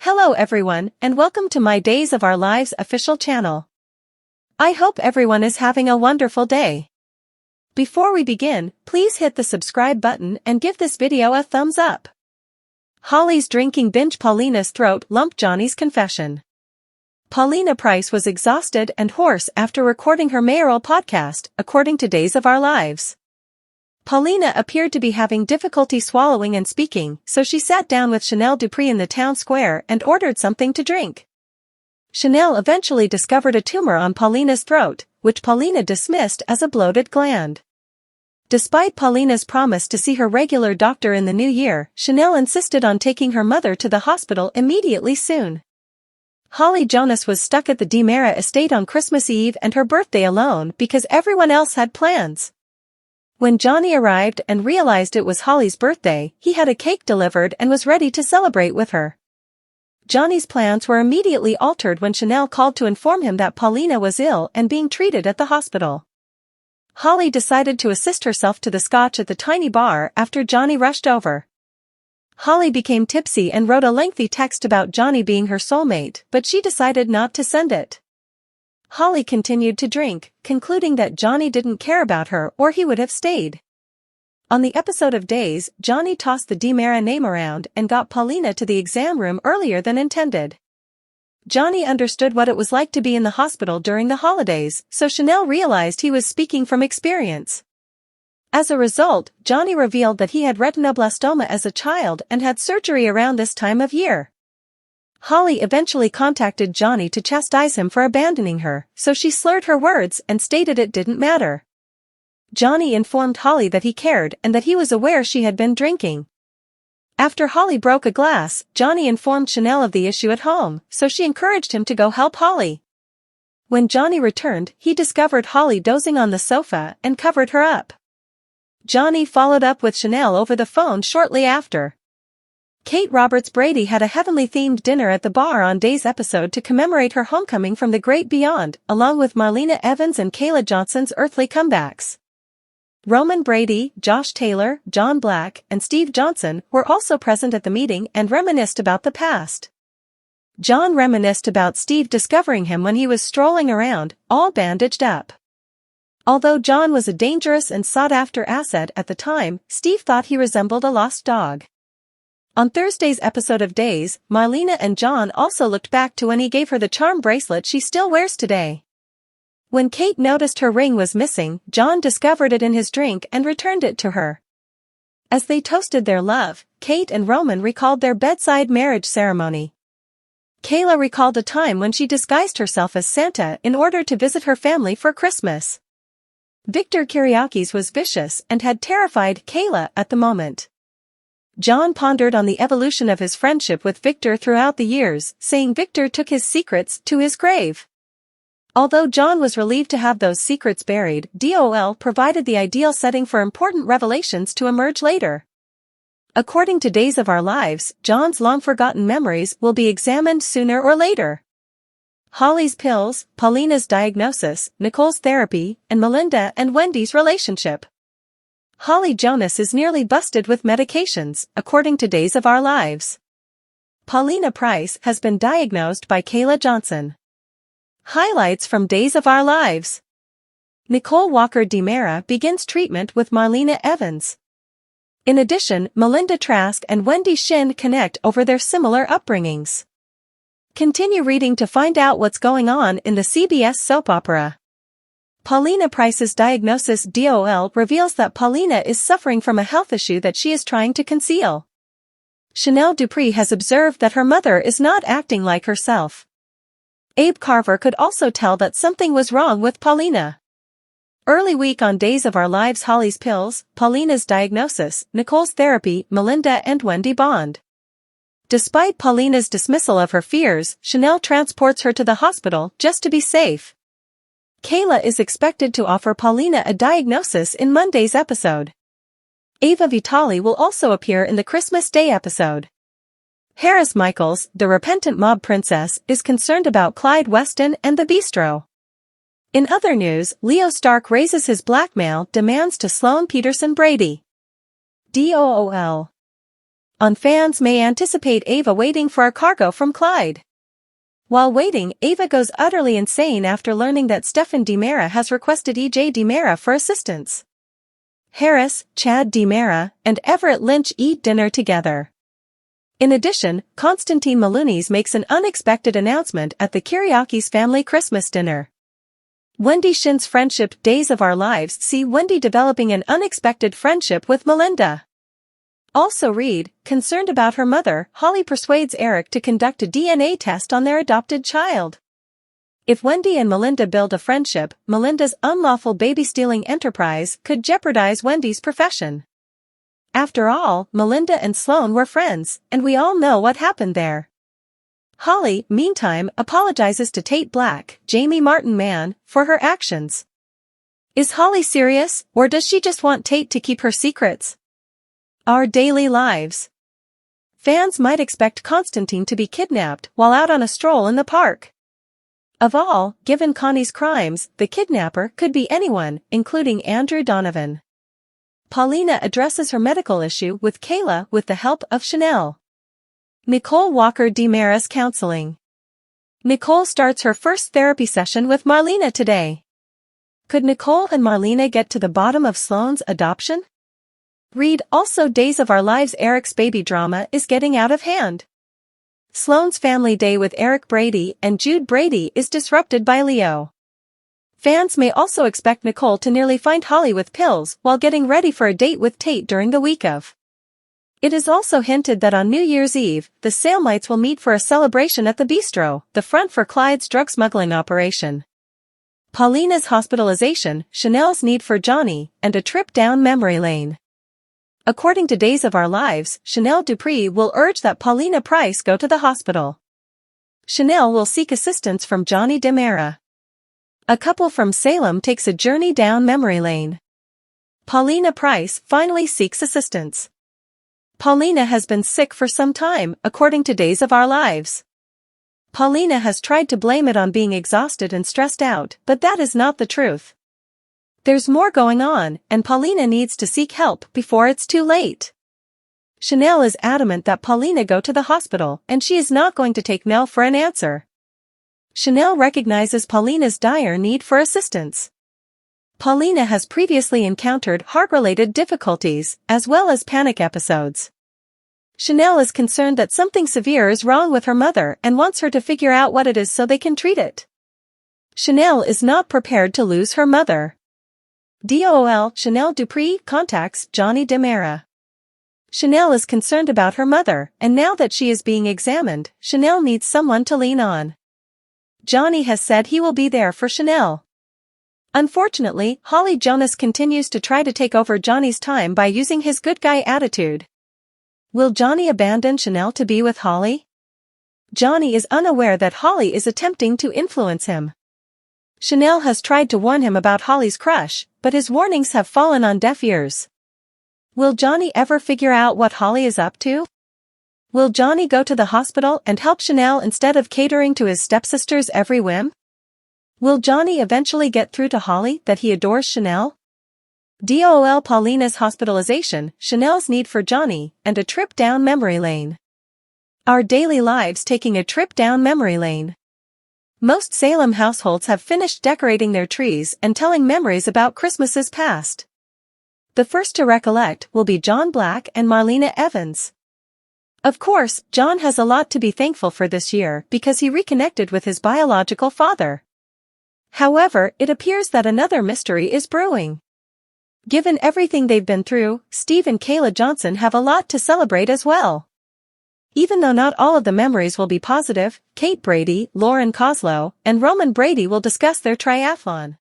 Hello everyone, and welcome to my Days of Our Lives official channel. I hope everyone is having a wonderful day. Before we begin, please hit the subscribe button and give this video a thumbs up. Holly's drinking binge. Paulina's throat lump. Johnny's confession. Paulina Price was exhausted and hoarse after recording her mayoral podcast, according to Days of Our Lives. Paulina appeared to be having difficulty swallowing and speaking, so she sat down with Chanel Dupree in the town square and ordered something to drink. Chanel eventually discovered a tumor on Paulina's throat, which Paulina dismissed as a bloated gland. Despite Paulina's promise to see her regular doctor in the new year, Chanel insisted on taking her mother to the hospital immediately soon. Holly Jonas was stuck at the DiMera estate on Christmas Eve and her birthday alone because everyone else had plans. When Johnny arrived and realized it was Holly's birthday, he had a cake delivered and was ready to celebrate with her. Johnny's plans were immediately altered when Chanel called to inform him that Paulina was ill and being treated at the hospital. Holly decided to assist herself to the scotch at the tiny bar after Johnny rushed over. Holly became tipsy and wrote a lengthy text about Johnny being her soulmate, but she decided not to send it. Holly continued to drink, concluding that Johnny didn't care about her or he would have stayed. On the episode of Days, Johnny tossed the DiMera name around and got Paulina to the exam room earlier than intended. Johnny understood what it was like to be in the hospital during the holidays, so Chanel realized he was speaking from experience. As a result, Johnny revealed that he had retinoblastoma as a child and had surgery around this time of year. Holly eventually contacted Johnny to chastise him for abandoning her, so she slurred her words and stated it didn't matter. Johnny informed Holly that he cared and that he was aware she had been drinking. After Holly broke a glass, Johnny informed Chanel of the issue at home, so she encouraged him to go help Holly. When Johnny returned, he discovered Holly dozing on the sofa and covered her up. Johnny followed up with Chanel over the phone shortly after. Kate Roberts Brady had a heavenly-themed dinner at the bar on Days episode to commemorate her homecoming from the great beyond, along with Marlena Evans and Kayla Johnson's earthly comebacks. Roman Brady, Josh Taylor, John Black, and Steve Johnson were also present at the meeting and reminisced about the past. John reminisced about Steve discovering him when he was strolling around, all bandaged up. Although John was a dangerous and sought-after asset at the time, Steve thought he resembled a lost dog. On Thursday's episode of Days, Marlena and John also looked back to when he gave her the charm bracelet she still wears today. When Kate noticed her ring was missing, John discovered it in his drink and returned it to her. As they toasted their love, Kate and Roman recalled their bedside marriage ceremony. Kayla recalled a time when she disguised herself as Santa in order to visit her family for Christmas. Victor Kiriakis was vicious and had terrified Kayla at the moment. John pondered on the evolution of his friendship with Victor throughout the years, saying Victor took his secrets to his grave. Although John was relieved to have those secrets buried, DOL provided the ideal setting for important revelations to emerge later. According to Days of Our Lives, John's long-forgotten memories will be examined sooner or later. Holly's pills, Paulina's diagnosis, Nicole's therapy, and Melinda and Wendy's relationship. Holly Jonas is nearly busted with medications, according to Days of Our Lives. Paulina Price has been diagnosed by Kayla Johnson. Highlights from Days of Our Lives. Nicole Walker DiMera begins treatment with Marlena Evans. In addition, Melinda Trask and Wendy Shin connect over their similar upbringings. Continue reading to find out what's going on in the CBS soap opera. Paulina Price's diagnosis. DOL reveals that Paulina is suffering from a health issue that she is trying to conceal. Chanel Dupree has observed that her mother is not acting like herself. Abe Carver could also tell that something was wrong with Paulina. Early week on Days of Our Lives. Holly's pills, Paulina's diagnosis, Nicole's therapy, Melinda and Wendy bond. Despite Paulina's dismissal of her fears, Chanel transports her to the hospital just to be safe. Kayla is expected to offer Paulina a diagnosis in Monday's episode. Ava Vitali will also appear in the Christmas Day episode. Harris Michaels, the repentant mob princess, is concerned about Clyde Weston and the bistro. In other news, Leo Stark raises his blackmail demands to Sloane Peterson Brady. DOOL. On fans may anticipate Ava waiting for a cargo from Clyde. While waiting, Ava goes utterly insane after learning that Stefan DiMera has requested EJ DiMera for assistance. Harris, Chad DiMera, and Everett Lynch eat dinner together. In addition, Konstantin Malounis makes an unexpected announcement at the Kiriakis family Christmas dinner. Wendy Shin's friendship Days of Our Lives see Wendy developing an unexpected friendship with Melinda. Also read, concerned about her mother, Holly persuades Eric to conduct a DNA test on their adopted child. If Wendy and Melinda build a friendship, Melinda's unlawful baby-stealing enterprise could jeopardize Wendy's profession. After all, Melinda and Sloane were friends, and we all know what happened there. Holly, meantime, apologizes to Tate Black, Jamie Martin Mann, for her actions. Is Holly serious, or does she just want Tate to keep her secrets? Our daily lives. Fans might expect Konstantin to be kidnapped while out on a stroll in the park. Of all, given Connie's crimes, the kidnapper could be anyone, including Andrew Donovan. Paulina addresses her medical issue with Kayla with the help of Chanel. Nicole Walker DiMera's counseling. Nicole starts her first therapy session with Marlena today. Could Nicole and Marlena get to the bottom of Sloane's adoption? Read also Days of Our Lives. Eric's baby drama is getting out of hand. Sloane's family day with Eric Brady and Jude Brady is disrupted by Leo. Fans may also expect Nicole to nearly find Holly with pills while getting ready for a date with Tate during the week of. It is also hinted that on New Year's Eve, the Salemites will meet for a celebration at the bistro, the front for Clyde's drug smuggling operation. Paulina's hospitalization, Chanel's need for Johnny, and a trip down memory lane. According to Days of Our Lives, Chanel Dupree will urge that Paulina Price go to the hospital. Chanel will seek assistance from Johnny DiMera. A couple from Salem takes a journey down memory lane. Paulina Price finally seeks assistance. Paulina has been sick for some time, according to Days of Our Lives. Paulina has tried to blame it on being exhausted and stressed out, but that is not the truth. There's more going on, and Paulina needs to seek help before it's too late. Chanel is adamant that Paulina go to the hospital, and she is not going to take no for an answer. Chanel recognizes Paulina's dire need for assistance. Paulina has previously encountered heart-related difficulties, as well as panic episodes. Chanel is concerned that something severe is wrong with her mother and wants her to figure out what it is so they can treat it. Chanel is not prepared to lose her mother. DOL Chanel Dupree contacts Johnny DiMera. Chanel is concerned about her mother, and now that she is being examined, Chanel needs someone to lean on. Johnny has said he will be there for Chanel. Unfortunately, Holly Jonas continues to try to take over Johnny's time by using his good guy attitude. Will Johnny abandon Chanel to be with Holly? Johnny is unaware that Holly is attempting to influence him. Chanel has tried to warn him about Holly's crush, but his warnings have fallen on deaf ears. Will Johnny ever figure out what Holly is up to? Will Johnny go to the hospital and help Chanel instead of catering to his stepsister's every whim? Will Johnny eventually get through to Holly that he adores Chanel? DOL Paulina's hospitalization, Chanel's need for Johnny, and a trip down memory lane. Our daily lives taking a trip down memory lane. Most Salem households have finished decorating their trees and telling memories about Christmases past. The first to recollect will be John Black and Marlena Evans. Of course, John has a lot to be thankful for this year because he reconnected with his biological father. However, it appears that another mystery is brewing. Given everything they've been through, Steve and Kayla Johnson have a lot to celebrate as well. Even though not all of the memories will be positive, Kate Brady, Lauren Koslow, and Roman Brady will discuss their triathlon.